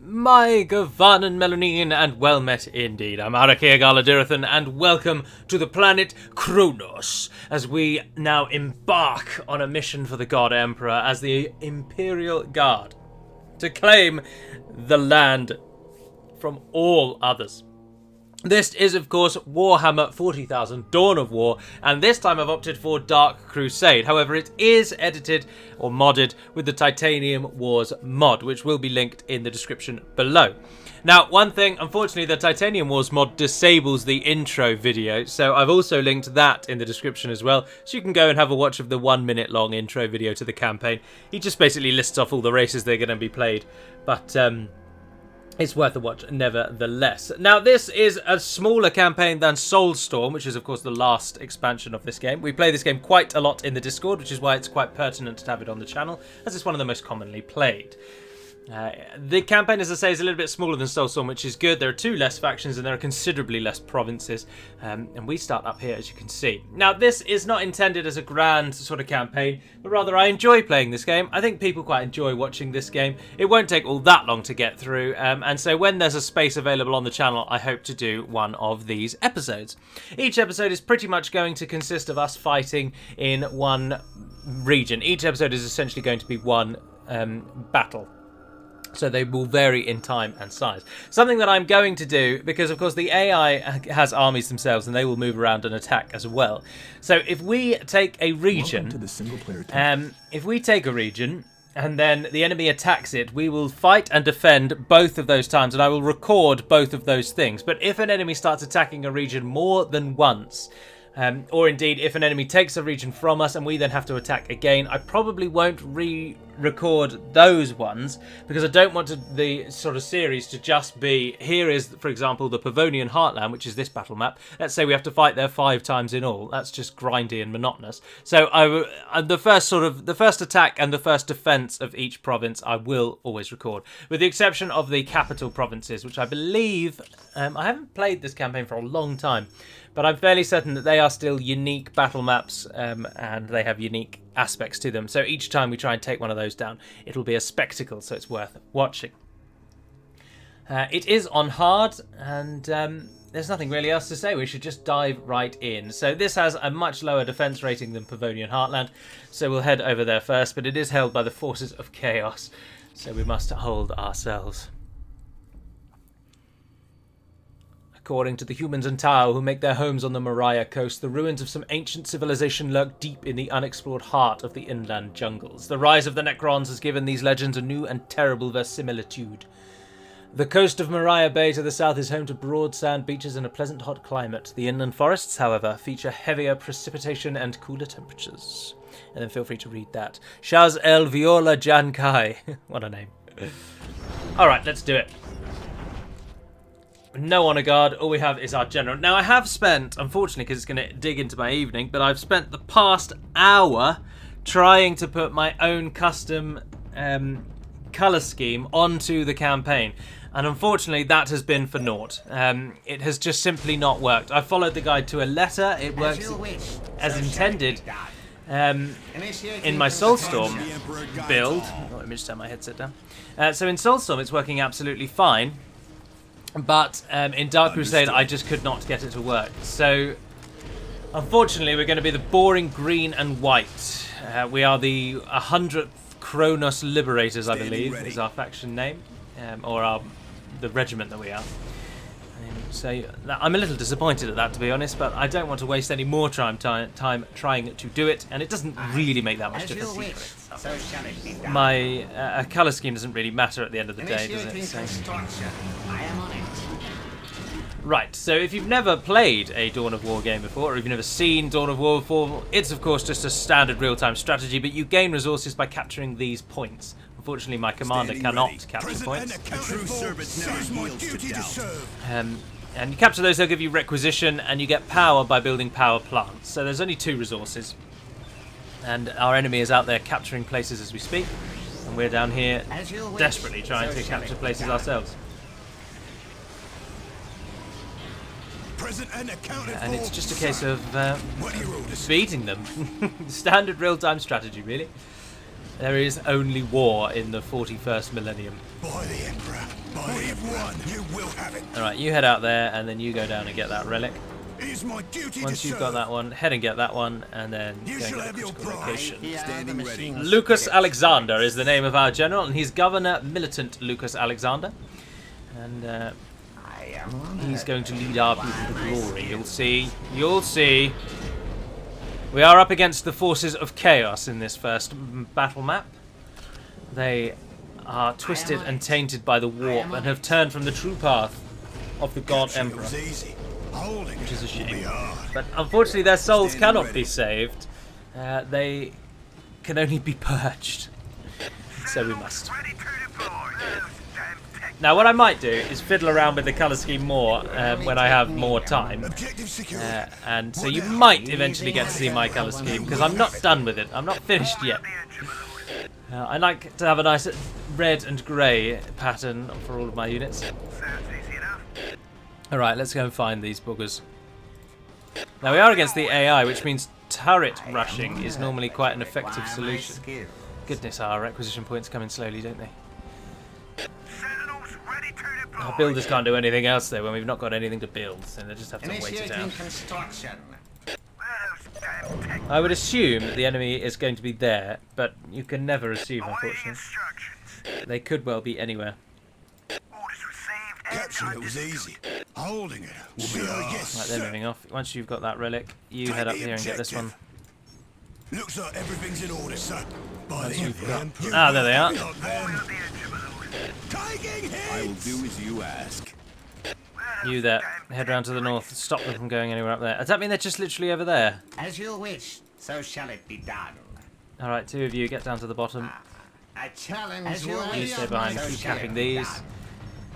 My Gavan and Melanine, and well met indeed. I'm Arakir Galadirthan, and welcome to the planet Kronos, as we now embark on a mission for the God Emperor as the Imperial Guard, to claim the land from all others. This is, of course, Warhammer 40,000 Dawn of War, and this time I've opted for Dark Crusade. However, it is edited or modded with the Titanium Wars mod, which will be linked in the description below. Now, one thing, unfortunately, the Titanium Wars mod disables the intro video, so I've also linked that in the description as well, so you can go and have a watch of the 1 minute long intro video to the campaign. He just basically lists off all the races that are going to be played, but it's worth a watch nevertheless. Now, this is a smaller campaign than Soulstorm, which is, of course, the last expansion of this game. We play this game quite a lot in the Discord, which is why it's quite pertinent to have it on the channel, as it's one of the most commonly played. The campaign, as I say, is a little bit smaller than Soulstorm, which is good. There are 2 less factions and there are considerably less provinces, and we start up here, as you can see. Now, this is not intended as a grand sort of campaign, but rather I enjoy playing this game. I think people quite enjoy watching this game. It won't take all that long to get through, and so when there's a space available on the channel, I hope to do one of these episodes. Each episode is pretty much going to consist of us fighting in one region. Each episode is essentially going to be one battle. So they will vary in time and size. Something that I'm going to do, because of course the AI has armies themselves and they will move around and attack as well. So if we take a region, if we take a region and then the enemy attacks it, we will fight and defend both of those times, and I will record both of those things. But if an enemy starts attacking a region more than once, or indeed if an enemy takes a region from us and we then have to attack again, I probably won't re-record those ones, because I don't want the sort of series to just be, here is, for example, the Pavonian Heartland, which is this battle map. Let's say we have to fight there 5 times in all. That's just grindy and monotonous. So the first attack and the first defense of each province I will always record, with the exception of the capital provinces, which I believe, I haven't played this campaign for a long time, but I'm fairly certain that they are still unique battle maps, and they have unique aspects to them. So each time we try and take one of those down, it'll be a spectacle, so it's worth watching. It is on hard, and there's nothing really else to say. We should just dive right in. So this has a much lower defense rating than Pavonian Heartland, so we'll head over there first, but it is held by the forces of chaos, so we must hold ourselves. According to the humans and Tau who make their homes on the Moriah Coast, the ruins of some ancient civilization lurk deep in the unexplored heart of the inland jungles. The rise of the Necrons has given these legends a new and terrible verisimilitude. The coast of Moriah Bay to the south is home to broad sand beaches and a pleasant hot climate. The inland forests, however, feature heavier precipitation and cooler temperatures. And then feel free to read that. Shaz El Viola Jan Kai. What a name. Alright, let's do it. No honor guard, all we have is our general. Now, I have spent, unfortunately, because it's going to dig into my evening, but I've spent the past hour trying to put my own custom colour scheme onto the campaign. And unfortunately, that has been for naught. It has just simply not worked. I followed the guide to a letter. It works as intended in my Soulstorm build. Oh, let me just turn my headset down. So in Soulstorm, it's working absolutely fine. But in Dark Crusade, I just could not get it to work. So, unfortunately, we're going to be the boring green and white. We are the 100th Kronos Liberators, I believe, is our faction name, or the regiment that we are. So, I'm a little disappointed at that, to be honest, but I don't want to waste any more time trying to do it, and it doesn't really make that much difference. My colour scheme doesn't really matter at the end of the day, does it? So. Right, so if you've never played a Dawn of War game before, or if you've never seen Dawn of War before, it's of course just a standard real-time strategy, but you gain resources by capturing these points. Unfortunately, my commander cannot capture points. And you capture those, they'll give you requisition, and you get power by building power plants. So there's only 2 resources. And our enemy is out there capturing places as we speak, and we're down here desperately trying to capture places ourselves. And it's just a case of beating them. Standard real-time strategy, really. There is only war in the 41st millennium. By the Emperor, by everyone, you will have it. Alright, you head out there, and then you go down and get that relic. It is my duty Once to you've serve. got that one, head and get that one, and then You go and shall get have the your critical prize. location. Standing ready. Lucas Alexander is the name of our general, and he's Governor Militant Lucas Alexander. And he's going to lead our people to glory. You'll see. You'll see. We are up against the forces of chaos in this first battle map. They are twisted and tainted by the warp and have turned from the true path of the God Emperor, which is a shame. But unfortunately their souls cannot be saved. They can only be purged. So we must. Now what I might do is fiddle around with the colour scheme more when I have more time. And so you might eventually get to see my colour scheme, because I'm not done with it. I'm not finished yet. I like to have a nice red and grey pattern for all of my units. Alright, let's go and find these boogers. Now we are against the AI, which means turret rushing is normally quite an effective solution. Goodness, our requisition points come in slowly, don't they? Our builders can't do anything else though when we've not got anything to build, so they just have to wait it out. I would assume that the enemy is going to be there, but you can never assume, unfortunately. They could well be anywhere. Capturing it was easy. Holding it will be yes. Right, they're moving off. Once you've got that relic, you head up here and get this one. Looks like everything's in order, sir. Once you've got... Ah, there they are. I will do as you ask. You there. Head round to the north. Stop them from going anywhere up there. Does that mean they're just literally over there? As you wish, so shall it be done. Alright, two of you get down to the bottom. A challenge You stay behind, keep capping these.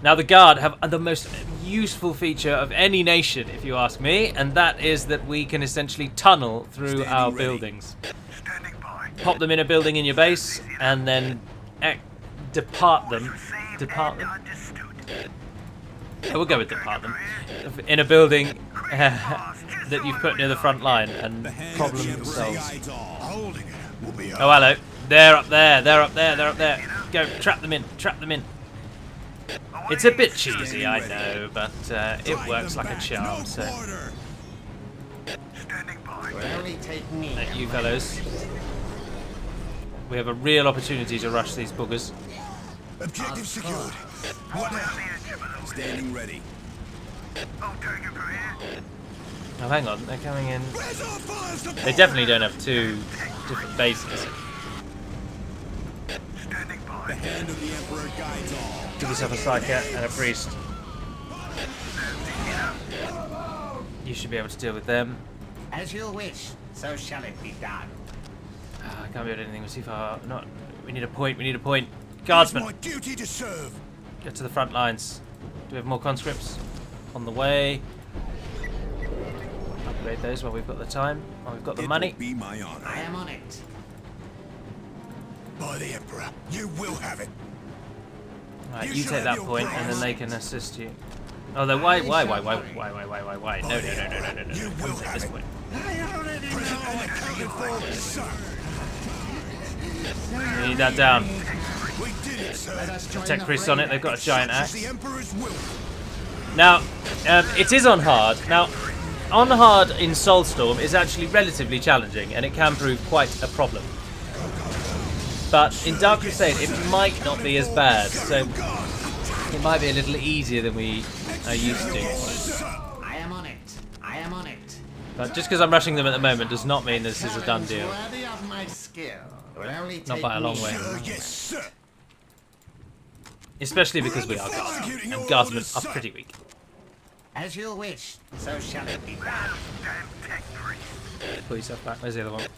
Now the Guard have the most useful feature of any nation, if you ask me, and that is that we can essentially tunnel through our buildings. Pop them in a building in your base, and then depart them. Depart them? Yeah, we'll go with depart them. In a building that you've put near the front line, and problem solved. Oh, hello. They're up there, they're up there, they're up there. Go, trap them in, trap them in. It's a bit cheesy, I know, but it works like a charm, so... You fellows. We have a real opportunity to rush these boogers. Objective secured. What now? Standing ready. Oh, hang on, they're coming in. They definitely don't have two different bases. The hand of the Emperor guides all. Give yourself a psyker and a priest. You should be able to deal with them. As you wish, so shall it be done. I can't build anything, we're too far. Not. We need a point, we need a point. Guardsmen! It's my duty to serve. Get to the front lines. Do we have more conscripts? On the way. Upgrade those while we've got the time, while we've got the money. Be my honor. I am on it. By the Emperor, you will have it. Right, you take that point, and then they can assist you. Oh, then why? No. No. Come take this point. You need that down. Tech priests on it. They've got a giant axe. Now, it is on hard. Now, on hard in Soulstorm is actually relatively challenging, and it can prove quite a problem. But in Dark Crusade, it might not be as bad, so it might be a little easier than we are used to. I am on it. I am on it. But just because I'm rushing them at the moment does not mean this is a done deal. Worthy of my skill. Not by a long way. Especially because we are guardsmen, and guardsmen are pretty weak. As you wish, so shall it be done. Pull yourself back. Where's the other one?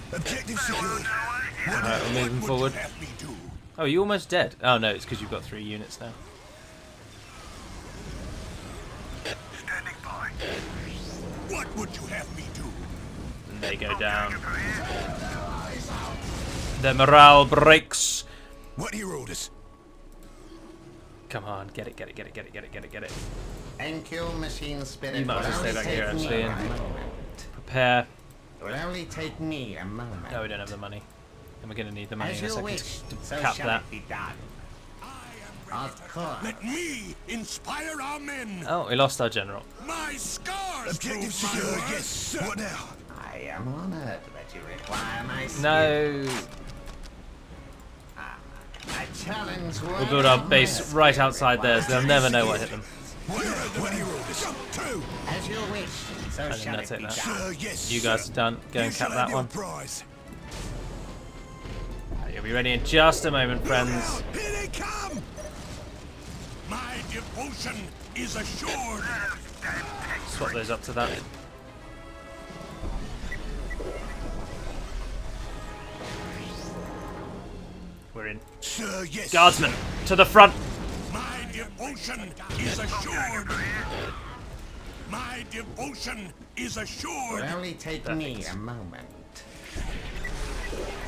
Objective secured. Alright, we're moving forward. Oh, are you almost dead? Oh no, it's because you've got 3 units now. Standing by. What would you have me do? And they go down. Their morale breaks. What are your orders? Come on, get it. Thank you, machine spirit. You might as well stay back here Take me actually a and moment. prepare. It will only take me a moment. No, we don't have the money. And we're going to need the money As in a you second wish, to so cap shall that. it be done. Of course. Let me inspire our men. Oh, we lost our general. My scars. Objective secure, yes, sir. What now? I am honored that you require my skill. No. A challenge We'll build our base right outside theirs. They'll never know what hit them. What are your orders? Two. As you wish, so think shall that's it it be now. done. Yes, You guys are done. Go and cap that one. Prize. You'll be ready in just a moment, friends. Here they come. My devotion is assured. Swap those up to that. We're in. Sir, yes. Guardsmen, to the front. My devotion is assured. My devotion is It assured. will only take me Perfect. a moment.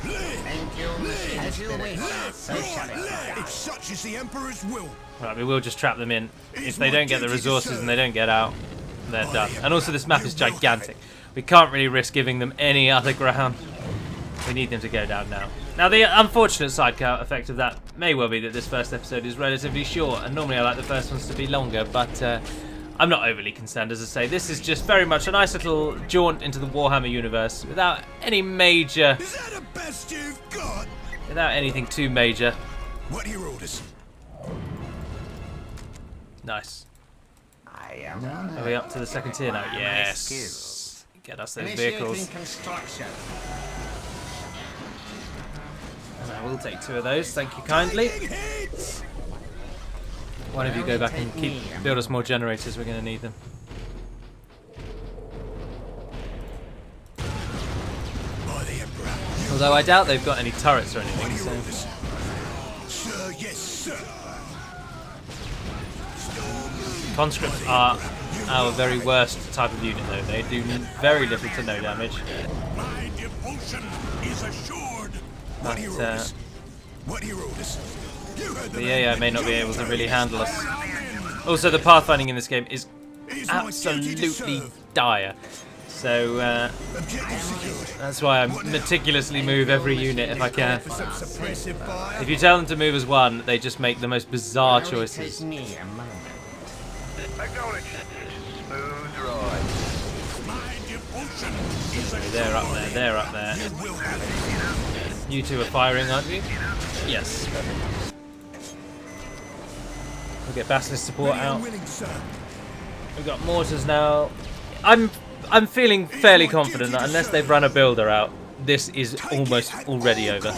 Thank you, as you wish, so shall it be done. If such is the Emperor's will. Right, we will just trap them in. If they don't get the resources and they don't get out, they're done. And also this map is gigantic. We can't really risk giving them any other ground. We need them to go down now. Now the unfortunate side effect of that may well be that this first episode is relatively short, and normally I like the first ones to be longer, but I'm not overly concerned. As I say, this is just very much a nice little jaunt into the Warhammer universe without any major, Is that the best you've got? without anything too major. What are your orders? Nice. I am honored. Are we up to the second tier now? Require my Yes. skills. Get us those Initiating vehicles. construction. And I will take 2 of those. Thank you kindly. Hits! One of you go back and build us more generators. We're going to need them. By the Emperor. Although I doubt they've got any turrets or What anything. are your So orders? Sir, yes, sir. conscripts are our very worst type of unit, though. They do very little to no damage. My devotion is assured. What are your But, orders? What are your orders? You heard the AI may not be able to really handle us. Also, the pathfinding in this game is absolutely dire. So Objective secured. that's why I meticulously move every unit if I can. For some suppressive fire. If you tell them to move as one, they just make the most bizarre It will only choices. take me a moment. Acknowledge. Smooth ride. My devotion is assured. They're up there, they're up there. Will have it. You two are firing, aren't you? Yes. We'll get Basilisk support Ready and out. willing, sir. We've got mortars now. I'm feeling fairly confident that unless they've run a builder out, this is almost already over.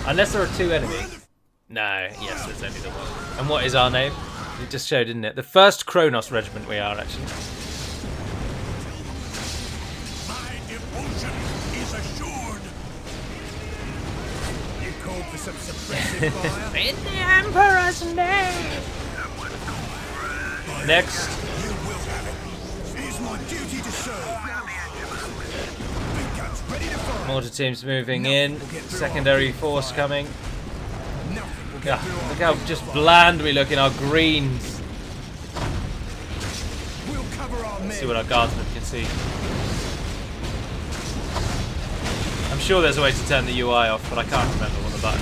Unless there are 2 enemies. No, yes, there's only the one. And what is our name? It just showed, didn't it? The 1st Kronos Regiment we are, actually. My devotion is assured. You called for some suppressive fire. In the Emperor's name! Next. You will have it. It is my duty to serve. Big guns ready to fire. Mortar teams moving in. Secondary force coming. Nothing will get God, through our look how just bland we look in our greens. We'll cover our men. See what our guardsmen can see. I'm sure there's a way to turn the UI off, but I can't remember what the button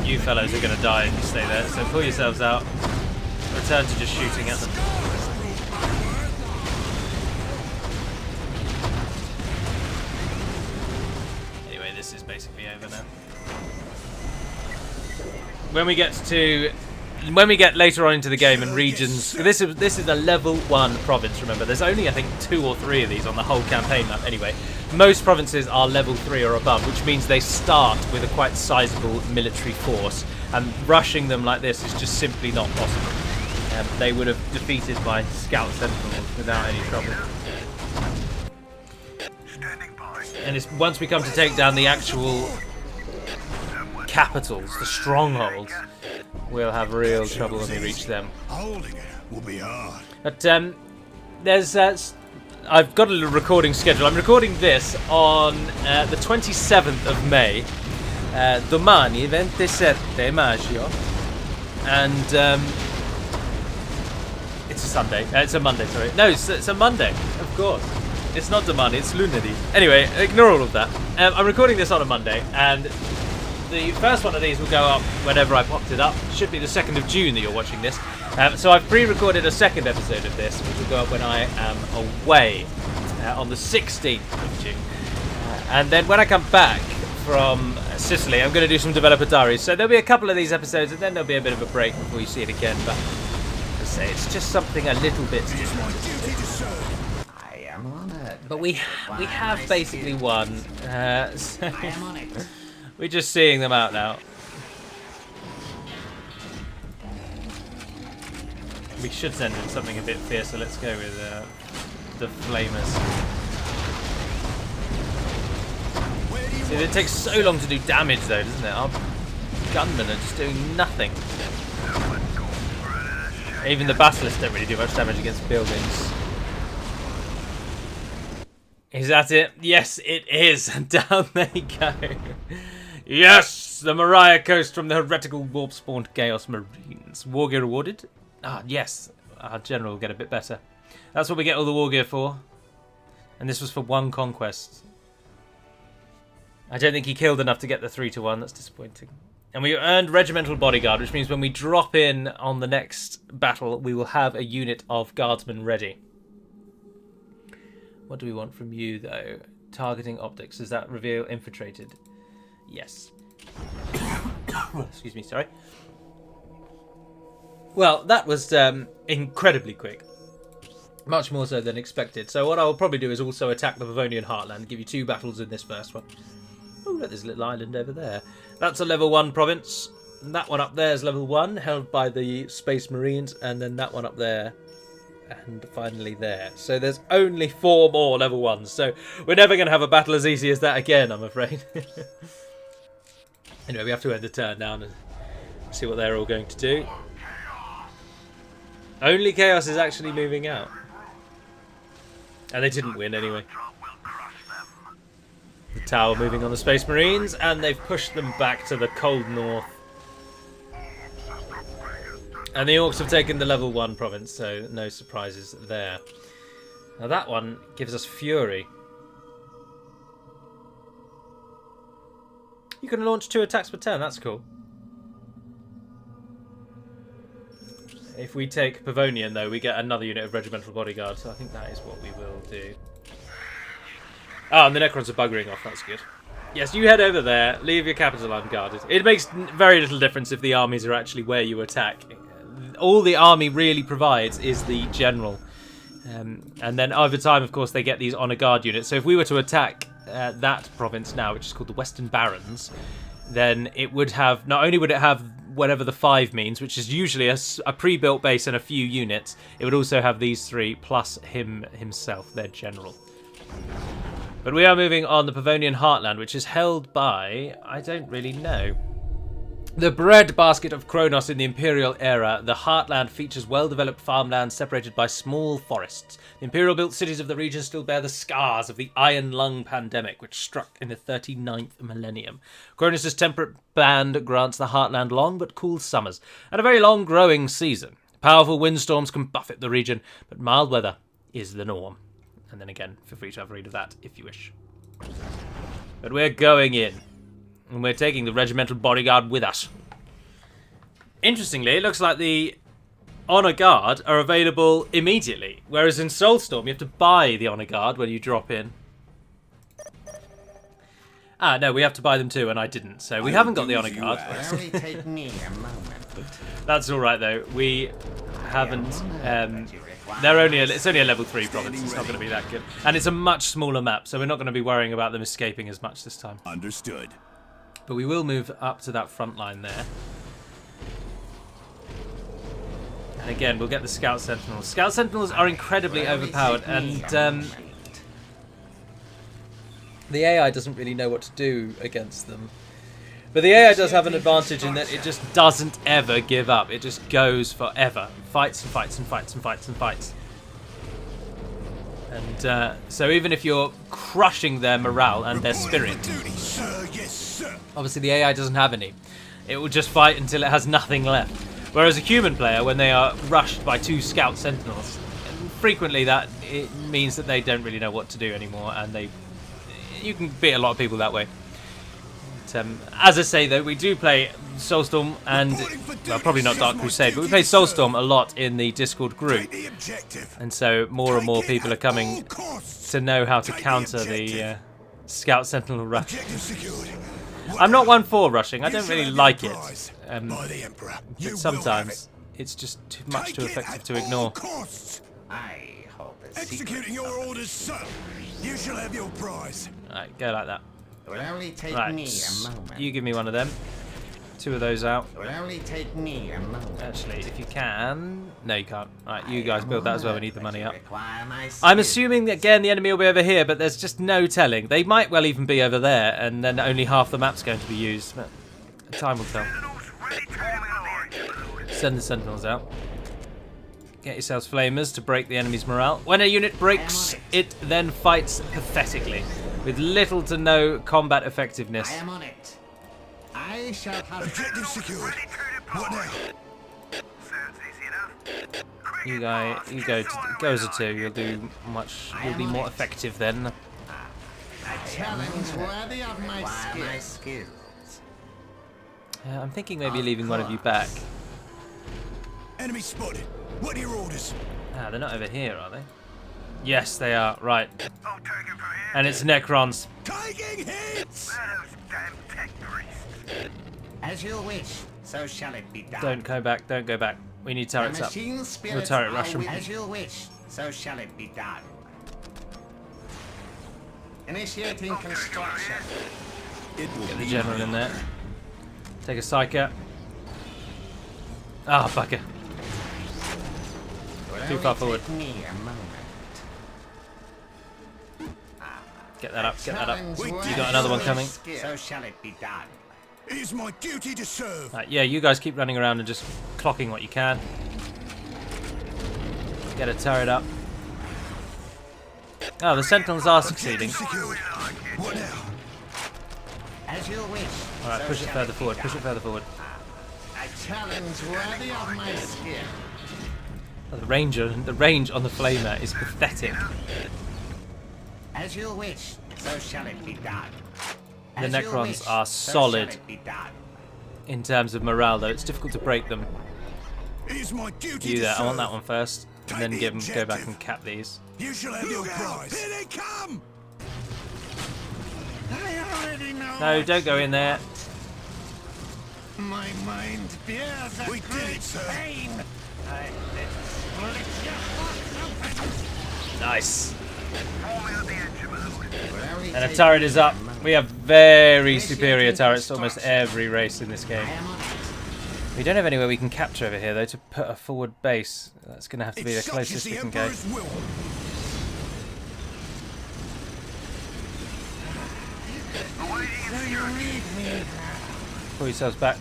is. You fellows are going to die if you stay there, so pull yourselves out. Return to just shooting at them. Anyway, this is basically over now. When we get later on into the game and regions, this is a level 1 province. Remember, there's only I think 2 or 3 of these on the whole campaign map. Anyway, most provinces are level 3 or above, which means they start with a quite sizable military force, and rushing them like this is just simply not possible. They would have defeated my scout sentinels without any trouble. And it's once we come to take down the actual capitals, the strongholds, we'll have real trouble when we reach them. Holding it will be hard. But there's I've got a little recording schedule. I'm recording this on the 27th of May, domani 27 maggio, and It's a Sunday. It's a Monday, sorry. No, it's a Monday, of course. It's not Monday, it's Lunadi. Anyway, ignore all of that. I'm recording this on a Monday, and the first one of these will go up whenever I popped it up. It should be the 2nd of June that you're watching this. So I've pre-recorded a second episode of this, which will go up when I am away on the 16th of June. And then when I come back from Sicily, I'm going to do some developer diaries. So there'll be a couple of these episodes, and then there'll be a bit of a break before you see it again. But as I say, it's just something a little bit. I am honored. But we have basically won. So I am on it. we're just seeing them out now. We should send in something a bit fiercer. Let's go with the flamers. See, it takes so long to do damage though, doesn't it? Our gunmen are just doing nothing. Even the basilisks don't really do much damage against buildings. Is that it? Yes, it is. Down they go. Yes! The Moriah Coast from the heretical warp-spawned Chaos Marines. War gear awarded? Ah, yes. Our general will get a bit better. That's what we get all the war gear for. And this was for 1 conquest. I don't think he killed enough to get the 3-1. That's disappointing. And we earned Regimental Bodyguard, which means when we drop in on the next battle, we will have a unit of guardsmen ready. What do we want from you, though? Targeting optics. Does that reveal infiltrated? Yes. Excuse me, sorry. Well, that was incredibly quick. Much more so than expected. So what I will probably do is also attack the Pavonian Heartland. Give you 2 battles in this first one. Oh, look, there's a little island over there. That's a level 1 province. And that one up there is level 1, held by the Space Marines. And then that one up there. And finally there. So there's only 4 more level 1s. So we're never going to have a battle as easy as that again, I'm afraid. Anyway, we have to end the turn down and see what they're all going to do. Only Chaos is actually moving out. And they didn't win anyway. The tower moving on the Space Marines, and they've pushed them back to the cold north. And the Orcs have taken the level 1 province, so no surprises there. Now that one gives us Fury. You can launch 2 attacks per turn, that's cool. If we take Pavonian, though, we get another unit of Regimental Bodyguard, so I think that is what we will do. Oh, and the Necrons are buggering off, that's good. Yes, you head over there, leave your capital unguarded. It makes very little difference if the armies are actually where you attack. All the army really provides is the general. And then over time, of course, they get these honor guard units. So if we were to attack that province now, which is called the Western Barons, then it would have, not only would it have whatever the 5 means, which is usually a pre-built base and a few units, it would also have these 3 plus himself, their general. But we are moving on the Pavonian Heartland, which is held by, I don't really know. The breadbasket of Kronos in the Imperial era, the Heartland features well-developed farmland separated by small forests. The Imperial-built cities of the region still bear the scars of the Iron Lung pandemic, which struck in the 39th millennium. Kronos' temperate band grants the Heartland long but cool summers, and a very long growing season. Powerful windstorms can buffet the region, but mild weather is the norm. And then again, feel free to have a read of that if you wish. But we're going in. And we're taking the Regimental Bodyguard with us. Interestingly, it looks like the Honor Guard are available immediately. Whereas in Soulstorm, you have to buy the Honor Guard when you drop in. Ah, no, we have to buy them too, and I didn't. So we haven't got the Honor Guard. Only take me a moment. That's alright, though. We haven't... they're only it's only a level 3 province. It's not going to be that good. And it's a much smaller map, so we're not going to be worrying about them escaping as much this time. Understood. But we will move up to that front line there. And again, we'll get the Scout Sentinels. Scout Sentinels are incredibly overpowered, and the AI doesn't really know what to do against them. But the AI does have an advantage in that it just doesn't ever give up. It just goes forever. Fights and fights and fights and fights and fights. And so even if you're crushing their morale and their spirit, obviously the AI doesn't have any. It will just fight until it has nothing left. Whereas a human player, when they are rushed by 2 scout sentinels, frequently it means that they don't really know what to do anymore, and you can beat a lot of people that way. But, as I say though, we do play Soulstorm and, well, probably not Dark Crusade, but we play Soulstorm a lot in the Discord group, and so more and more people are coming to know how to counter the Scout Sentinel rush. I'm not one for rushing, I don't really like it, but sometimes it's just too effective to ignore. I hope a Executing your orders, sir. You shall have your prize. Alright, go like that. It will only take Right, me a moment. you give me one of them. 2 of those out. It will only take me a moment. Actually, if you can... No, you can't. Alright, you guys build that as well, we need the money up. Require my I'm skill. assuming that, again, the enemy will be over here, but there's just no telling. They might well even be over there, and then only half the map's going to be used. But time will tell. Send the sentinels out. Get yourselves flamers to break the enemy's morale. When a unit breaks, it then fights pathetically, with little to no combat effectiveness. I am on it. I shall have Objective secured. What now? You go as a 2. You'll be more effective then. a challenge worthy of my skills. I'm thinking maybe leaving one of you back. Enemy spotted. What are your orders? Ah, they're not over here, are they? Yes, they are. Right. And it's Necrons. Taking hits! As you wish, so shall it be done. Don't go back. Don't go back. We need turrets up. Machine We'll spirits turret are rush them. As you wish, so shall it be done. Initiating construction. Get the general in there. Take a psyker. Ah, bugger. Too far forward. Me a moment. Get that up. Get that up. Challenge You worthy got another one of coming. skill. So shall it be done. It is my duty to serve. Right, yeah, you guys keep running around and just clocking what you can. Get a turret up. Oh, the sentinels are succeeding. Secured. What now? As you wish. Alright, so push it shall further be forward. done. Push it further forward. A challenge worthy of my skill. Oh, the range on the flamer is pathetic. As you wish, so shall it be done. The As you Necrons wish, are so solid. shall it be done. In terms of morale, though, it's difficult to break them. It is my duty Do to that. serve. I want that one first, and then Take the go back objective. and cap these. You shall have your prize. Here they come! I already know. No, don't go in there. My mind bears a We did great it, sir. pain. I split your heart open. Nice. Will only And a take turret me is up. a moment. We have very superior turrets to almost every race in this game. I am on it. We don't have anywhere we can capture over here, though, to put a forward base. That's going to have to be the It's such closest as the we can go. Emperor's will. Do you need me? Pull yourselves back.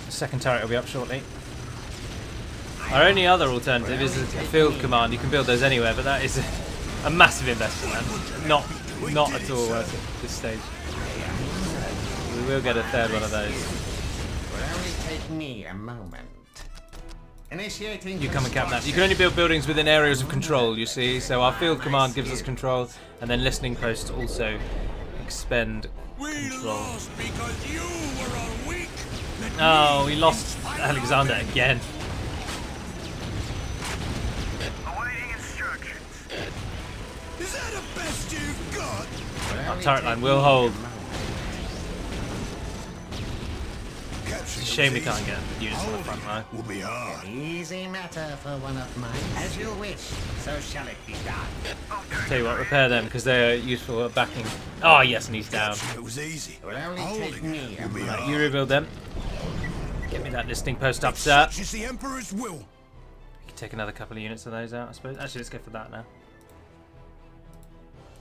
The second turret will be up shortly. Our only other alternative is a field command. You can build those anywhere, but that is a massive investment, and not at all worth it at this stage. We will get a third one of those. Will only take me a moment. Initiating. You come and cap that. You can only build buildings within areas of control, you see. So our field command gives us control, and then listening posts also expend We control. lost because you were a weak. Oh, we lost Alexander again. Awaiting instructions. Is that the best you've got? Our turret line will hold. Capture It's a shame we can't get units on the front line. will be hard. Easy matter for one of mine. As you wish, so shall it be done. Tell you what, repair them because they are useful at backing. Oh yes, and he's down. It was easy. It will only Holding take me a will be moment. hard. You rebuild them. Get me that listening post up, sir. Such is the Emperor's will. We can take another couple of units of those out, I suppose. Actually, let's go for that now.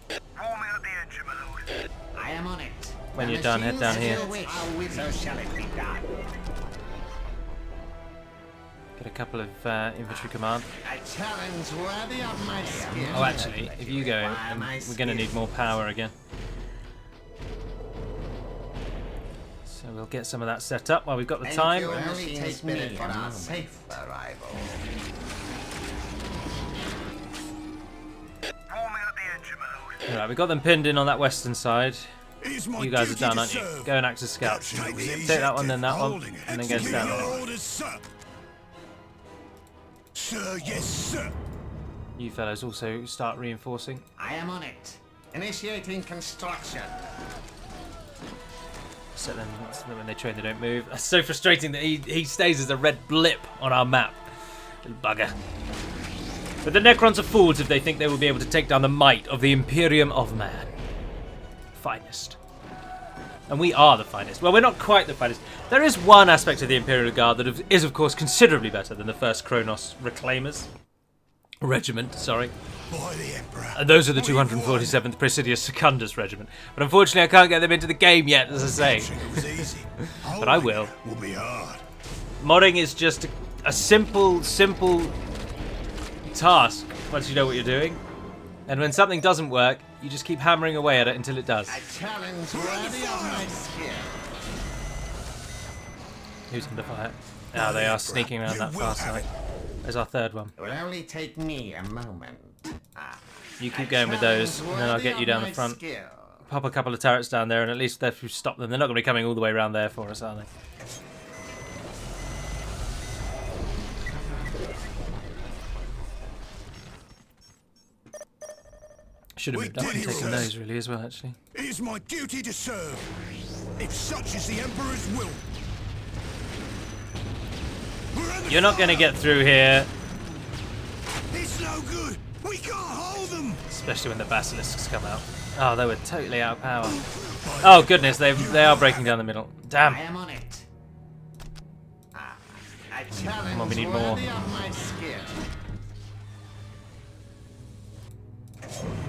Warming up the engine, my lord. I am on it. When The you're done, head down machines here. will wish, so shall it be done. Get a couple of infantry command. A challenge worthy of my skill. Oh, actually, if you go, then we're going to need more power again. So So we'll get some of that set up while we've got the time. Will only take me for our safe arrival. Warming up the engine mode. Alright, we've got them pinned in on that western side. It's my You guys are duty done, to aren't you? serve. Go and act as scouts. Take the Take that one, then that one, holding and then go execute down your there. orders, sir. Sir, yes, sir. You fellows also start reinforcing. I am on it. Initiating construction. So then when they train, they don't move. That's so frustrating that he stays as a red blip on our map. Little bugger. But the Necrons are fools if they think they will be able to take down the might of the Imperium of Man. Finest. And we are the finest. Well, we're not quite the finest. There is one aspect of the Imperial Guard that is, of course, considerably better than the first Kronos Reclaimers. Regiment, sorry. By the Emperor. And those are the We've won. 247th Presidius Secundus Regiment. But unfortunately, I can't get them into the game yet, as I say. It was easy. But I will. Will be hard. Modding is just a simple task once you know what you're doing. And when something doesn't work, you just keep hammering away at it until it does. A challenge worthy of my skill. Who's under fire? Oh, they are sneaking around that far side. There's our third one. It will only take me a moment. You keep going with those, and then I'll get you down the front. Pop a couple of turrets down there, and at least if you stop them, they're not going to be coming all the way around there for us, are they? Should have moved up and taken those, really, as well, actually. It is my duty to serve, if such is the Emperor's will. You're not going to get through here, It's no good. We can't hold them. especially when the basilisks come out. Oh, they were totally out of power. Oh goodness, they are breaking down the middle. I Damn. am on it. A challenge on, we need more. worthy of my skill.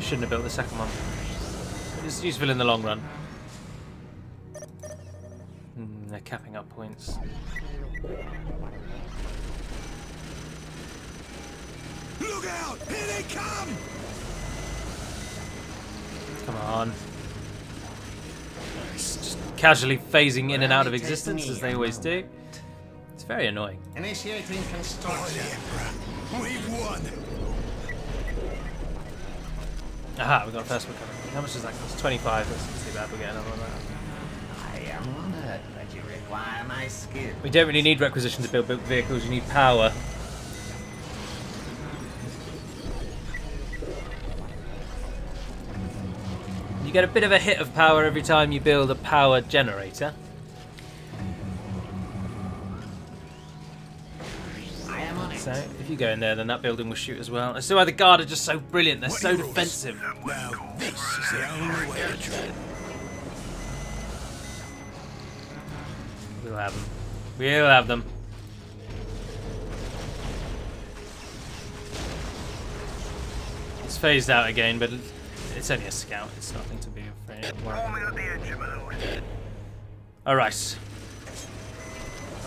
Shouldn't have built the second one. It's useful in the long run. They're capping up points. Look out! Here they come! Come on. It's just casually phasing in and out of existence, as they always do. It's very annoying. Initiating By the construction. Emperor, we've won. Aha, we got the first one coming. How much does that cost? 25. That's not too bad. We'll get another one out. I am honored that you require my skill. We don't really need requisition to build vehicles. You need power. You get a bit of a hit of power every time you build a power generator. I am on it. So if you go in there, then that building will shoot as well. That's why the Guard are just so brilliant. They're so defensive. Now this is the only way to treat it. We'll have them. We'll have them. It's phased out again, but it's only a scout. It's nothing to be afraid of. Warming up the engine mode. Alright.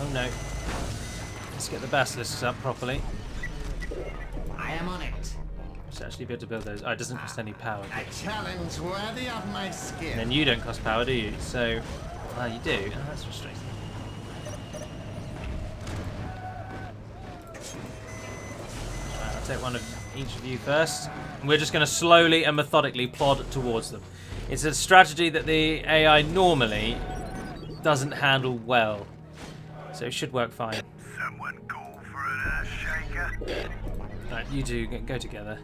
Oh no. Let's get the basilisks up properly. I am on it. Let's actually be able to build those. Oh, it doesn't cost any power. A challenge worthy of my skill. And then you don't cost power, do you? So, well, you do. Oh, that's frustrating. Right, I'll take one of each of you first. And we're just going to slowly and methodically plod towards them. It's a strategy that the AI normally doesn't handle well. So it should work fine. Someone call for an ass shaker. Right, you two go together.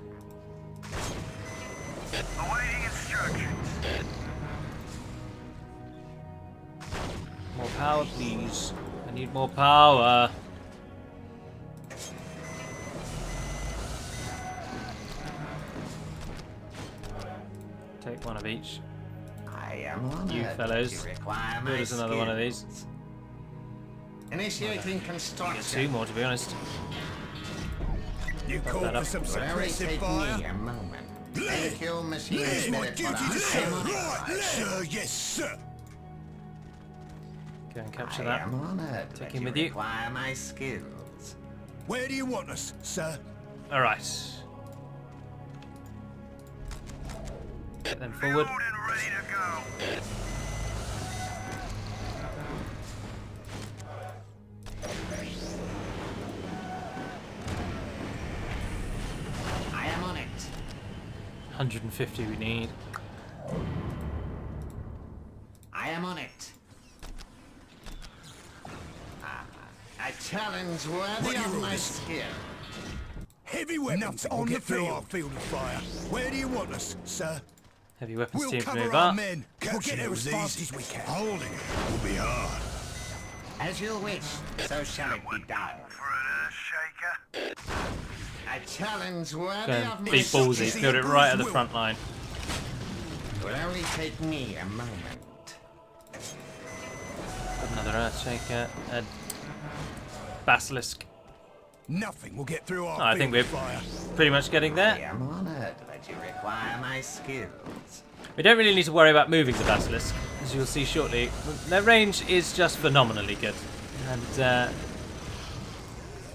Awaiting instructions. More power, please. I need more power. Take one of each. I am honored You that fellows. you require my There's another one of skills. these. Initiating Get construction. two more, to be honest. You that called up. for some Will only suppressive take fire? me a moment. Thank you, machine It's my spirit, duty but to I am serve. on it. Right, sir, yes, sir. Go and capture I that. am honored that him you with you. require my skills. Where do you want us, sir? Alright. Get them forward. Loaded and ready to go. 150 we need. I am on it. A challenge worthy of my skill. Heavy weapons on the field of fire. Where do you want us, sir? Heavy weapons We'll team to cover move our up. men. We'll get there as fast as we can. Holding it will be hard. As you wish, so shall it be done. For an earth shaker. A challenge worthy Go of and my be skill. ballsy. Build it right at the front line. Will only take me a moment. Another Earthshaker. A Basilisk. Nothing will get through our Oh, I think field we're of fire. pretty much getting I there. am honored that you require my skills. We don't really need to worry about moving the Basilisk, as you'll see shortly. Their range is just phenomenally good. And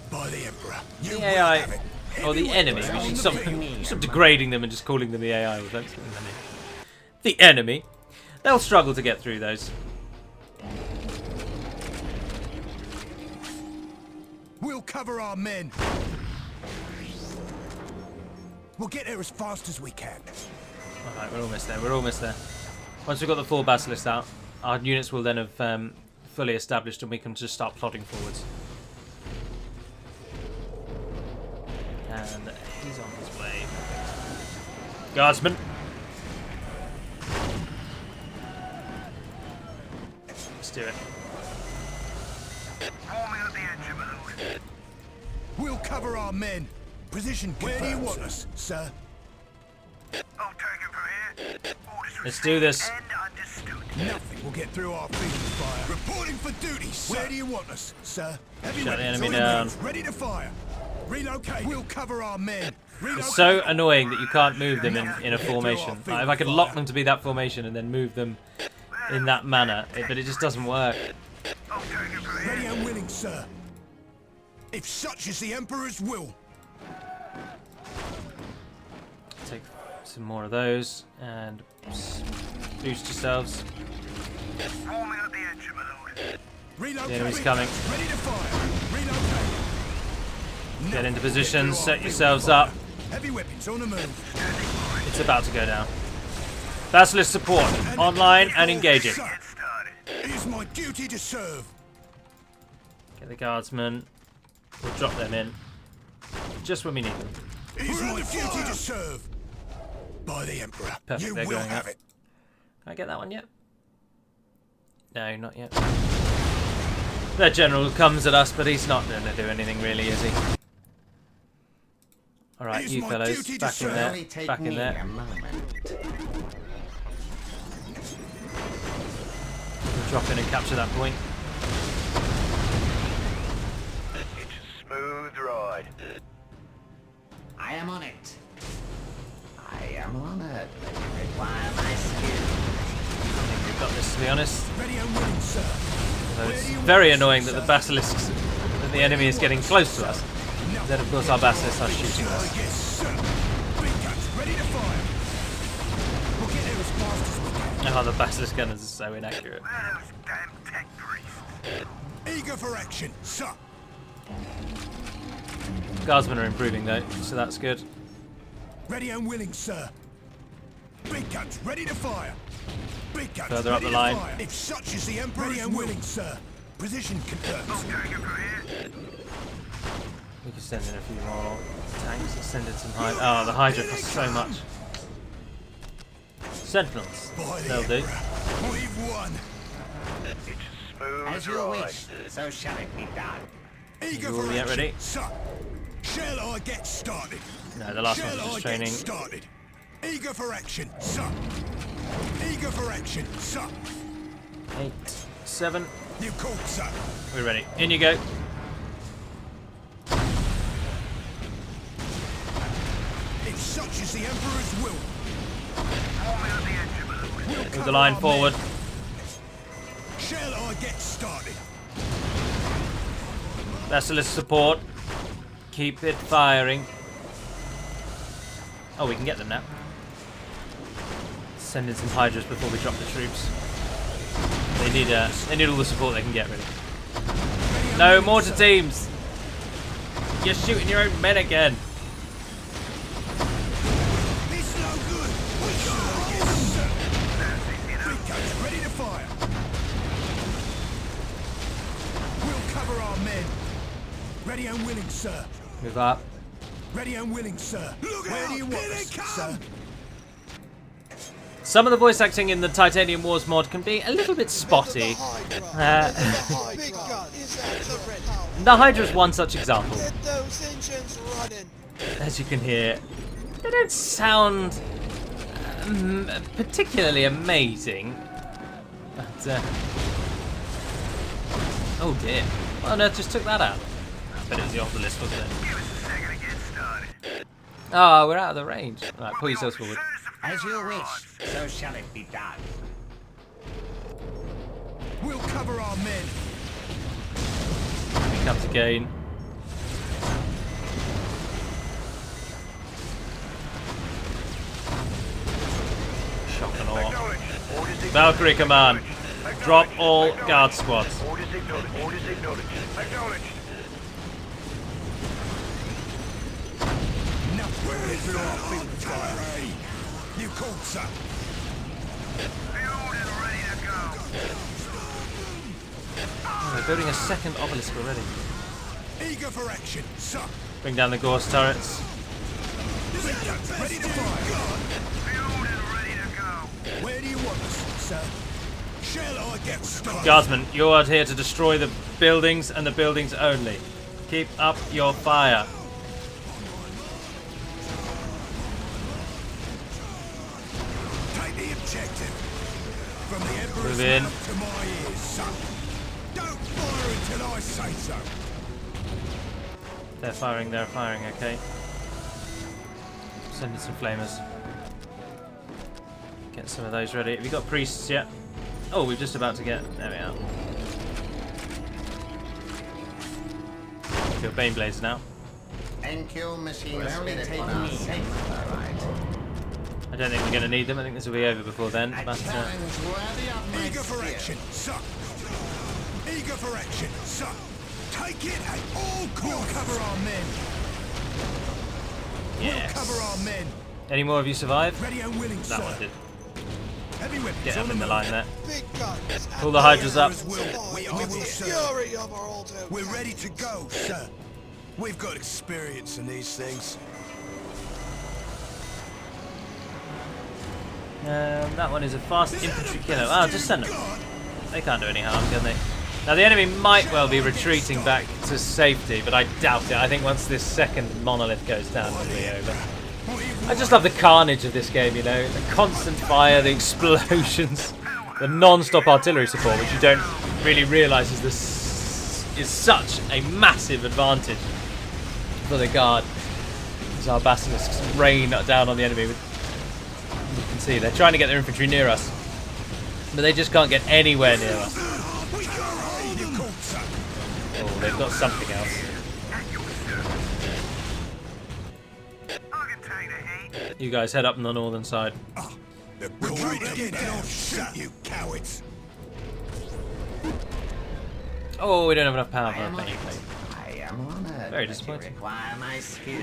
By the Emperor. You the will AI, have it. or the Heavy enemy, weapons we on should the stop field. degrading them and just calling them the AI. Or don't call them the enemy. They'll struggle to get through those. We'll cover our men. We'll get there as fast as we can. Alright, we're almost there. We're almost there. Once we've got the 4 Basilisks out, our units will then have fully established and we can just start plodding forwards. And he's on his way. Guardsman! Let's do it. Warming up the engine, my lord. We'll cover our men. Position confirmed. Where do you want us, sir? I'll take it from here. Orders Let's do this. and understood. Nothing will get through our field of fire. Reporting for duty, sir. Where do you want us, sir? Heavy Shut the weapons enemy on the down. move. Ready to fire. Relocate. We'll cover our men. Relocate. It's so annoying that you can't move them in a formation. Like, if I could lock them to be that formation and then move them in that manner, but it just doesn't work. I'll take it from Ready here. and willing, sir. If such is the Emperor's will. Take some more of those and boost yourselves. Warming up the engine, my lord. Relocate. The enemy's coming. Ready to fire. Relocate. Get into Nothing will position, get through our set field yourselves of fire. up. Heavy weapons on the move. It's about to go down. Basilisk support, online and engaging. Sir, Get started. it is my duty to serve. Get the guardsmen. We'll drop them in. Just when we need them. It is my duty to serve. By the Emperor. Perfect, You they're will going have up. it. Can I get that one yet? No, not yet. Their general comes at us, but he's not going to do anything really, is he? Alright, It is you my fellows, duty to back in serve. there, Only take back in me a there. moment. We'll drop in and capture that point. It's a smooth ride. I am on it. I am honored that you require my skill. I think we've got this, to be honest. Ready and willing, sir. Although it's very annoying that the basilisks, that the enemy is getting close to us. Then of course our basilisks are shooting us. Yes, sir. Big guns ready to fire. We'll get there as fast as we can. Oh, the basilisk gunners are so inaccurate. Where are those damn tech priests? Eager for action, sir. Guardsmen are improving though, so that's good. Ready and willing, sir. Big guns ready to fire. Big guns Further up ready the line. to fire. If such is the Emperor, ready and willing, sir. Position confirmed. Take it from here. We can send in a few more tanks. Let's send in some Hydra. Oh, the Hydra costs so much. Sentinels. By the They'll do. Emperor, we've won. It's a smooth As you ride. wish, so shall it be done. Eager You for all yet action, ready? sir. Shall I get started? No, the last Shall one's I just get training. started? Eager for action, sir. Eager for action, sir. 8, 7. You called, sir. We're ready. In you go. If such is the Emperor's will, Warming up the engine, my lord. we'll Move cover the line our forward. men. Shall I get started? Basilisk support. Keep it firing. Oh, we can get them now. Send in some Hydras before we drop the troops. They need all the support they can get, really. No, mortar teams! You're shooting your own men again. It's no Ready and willing, sir. Move up. Ready and willing, sir. Where do you want us, sir? Some of the voice acting in the Titanium Wars mod can be a little bit spotty. The Hydra's one such example. Get those engines running. As you can hear, they don't sound particularly amazing. But, oh dear. What on earth just took that out? I bet it was the obelisk, wasn't it? Give us a second to get started. Oh, we're out of the range. Right, pull yourselves forward. As you wish, so shall it be done. We'll cover our men. He comes again. Shock and awe. Valkyrie command. Drop all guard squads. Orders acknowledged. Orders acknowledged. Acknowledged. No, we're our field fire. You called, sir. The order's ready to go. Oh, they're building a second obelisk already. Eager for action, sir. Bring down the Gorse turrets. Ready to fire. The order's ready to go. Where do you want us, sir? Shall I get started? Guardsmen, you are here to destroy the buildings and the buildings only. Keep up your fire. Take the objective. From the Emperor's Move in. mouth to my ears, son. Don't fire until I say so. They're firing, okay. Send in some flamers. Get some of those ready. Have you got priests yet? Oh, we're just about to get... There we are. Your Bane Blades now. NQ machines only take me safe, alright. I don't think we're going to need them. I think this will be over before then. A But, challenge worthy of my Eager for skill. action, sir. Eager for action, sir. Take it at all costs. We'll cover our men. yes. We'll cover our men. Any more of you survive? Ready and willing, That sir. one did. Heavy weapons Get on up in the move. line there. Big guns. Pull the Hydras up. We will, sir. Fury of our old home. We're ready to go, sir. We've got experience in these things. That one is a fast infantry killer. Oh, just send them. They can't do any harm, can they? Now the enemy might well be retreating back to safety, but I doubt it. I think once this second monolith goes down, it'll be over. I just love the carnage of this game, you know, the constant fire, the explosions, the non-stop artillery support, which you don't really realise is such a massive advantage for the guard. As our basilisks rain down on the enemy. You can see they're trying to get their infantry near us, but they just can't get anywhere near us. Oh, they've got something else. You guys head up on the northern side. The cool get down, shoot you cowards. Oh, we don't have enough power I for a am Bane honored. Blade. I am honored. Very that you disappointing. require my skill.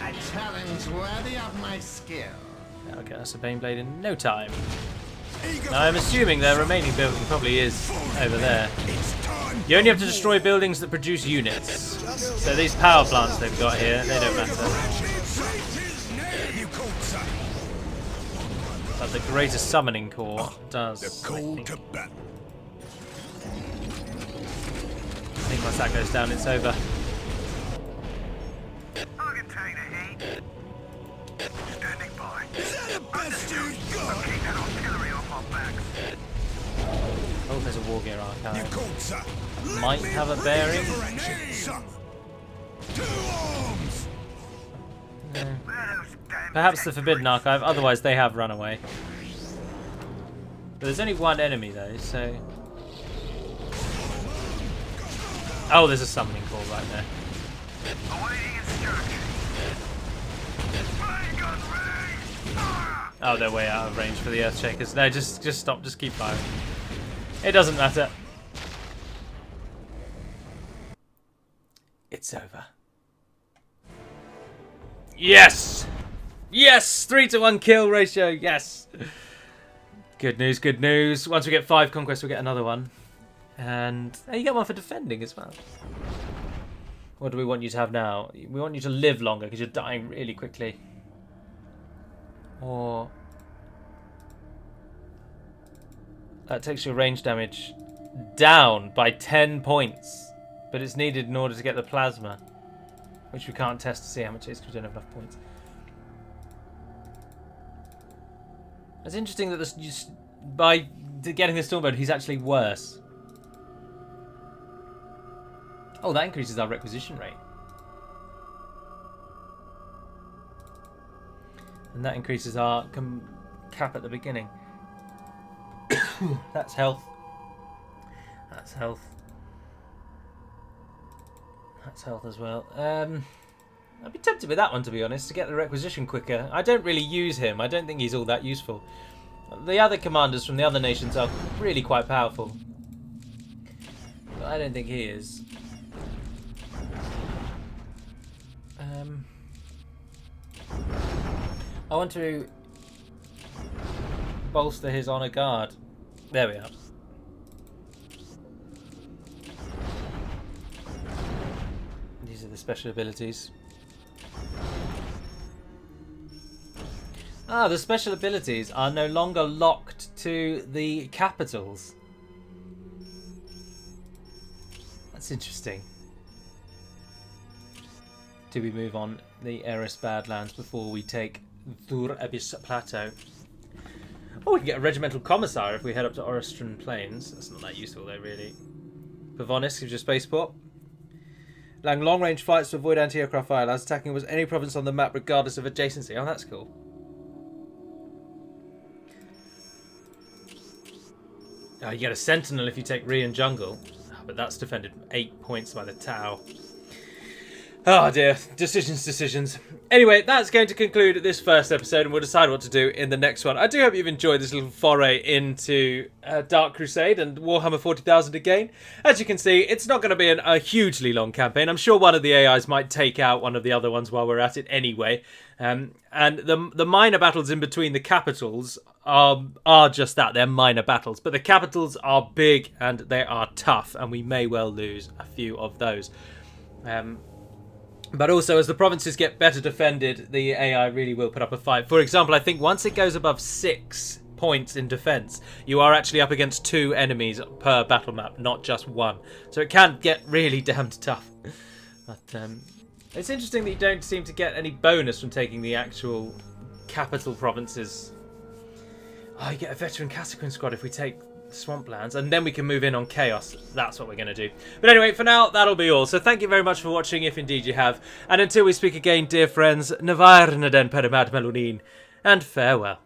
A challenge worthy of my skill. I'll get us a Bane Blade in no time. Eager Now, I'm for assuming their remaining building probably is over there. It's time. You only have to destroy buildings that produce units. So these power plants they've got here, they don't matter. You called, sir. But the greater summoning core does. The I call think. to battle. I think once that goes down, it's over. I'll contain the heat. Standing by. Is that the best you've got? Keep that artillery off our backs. Oh, there's a war gear You archive. called, sir. Might have a bearing. Eager for action, sir. To arms. Where those damn Perhaps the Forbidden Archive, otherwise they have run away. But there's only one enemy though, so... Oh, there's a summoning core right there. awaiting instruction. Flame gun ready. Fire! Oh, they're way out of range for the Earthshakers. No, just stop, just keep firing. It doesn't matter. It's over. Yes! Yes! 3-to-1 kill ratio, yes! Good news, good news. Once we get 5 conquests, we'll get another one. And you get one for defending as well. What do we want you to have now? We want you to live longer because you're dying really quickly. Or... that takes your range damage down by 10 points. But it's needed in order to get the plasma. Which we can't test to see how much it is because we don't have enough points. It's interesting that this, by getting the Storm Mode, he's actually worse. Oh, that increases our requisition rate. And that increases our cap at the beginning. That's health. That's health. That's health as well. I'd be tempted with that one, to be honest, to get the requisition quicker. I don't really use him. I don't think he's all that useful. The other commanders from the other nations are really quite powerful. But I don't think he is. I want to bolster his honor guard. There we are. These are the special abilities. Ah, the special abilities are no longer locked to the capitals. That's interesting. Do we move on the Eris Badlands before we take Thur Abyss Plateau? Oh, we can get a regimental commissar if we head up to Orestran Plains. That's not that useful though, really. Pavonis gives you a spaceport. Allowing long-range flights to avoid anti-aircraft fire. Allows attacking was any province on the map regardless of adjacency. Oh, that's cool. Oh, you get a sentinel if you take Rian Jungle. Oh, but that's defended 8 points by the Tau. Oh dear, decisions. Anyway, that's going to conclude this first episode, and we'll decide what to do in the next one. I do hope you've enjoyed this little foray into Dark Crusade and Warhammer 40,000 again. As you can see, it's not going to be a hugely long campaign. I'm sure one of the AIs might take out one of the other ones while we're at it anyway. And the minor battles in between the capitals are just that. They're minor battles. But the capitals are big and they are tough, and we may well lose a few of those. But also, as the provinces get better defended, the AI really will put up a fight. For example, I think once it goes above 6 points in defense, you are actually up against 2 enemies per battle map, not just 1. So it can get really damned tough. But it's interesting that you don't seem to get any bonus from taking the actual capital provinces. Oh, you get a veteran Cassequin squad if we take Swamplands, and then we can move in on Chaos. That's what we're going to do. But anyway, for now, that'll be all. So thank you very much for watching, if indeed you have. And until we speak again, dear friends, Navar Naden Perimat Melunin, and farewell.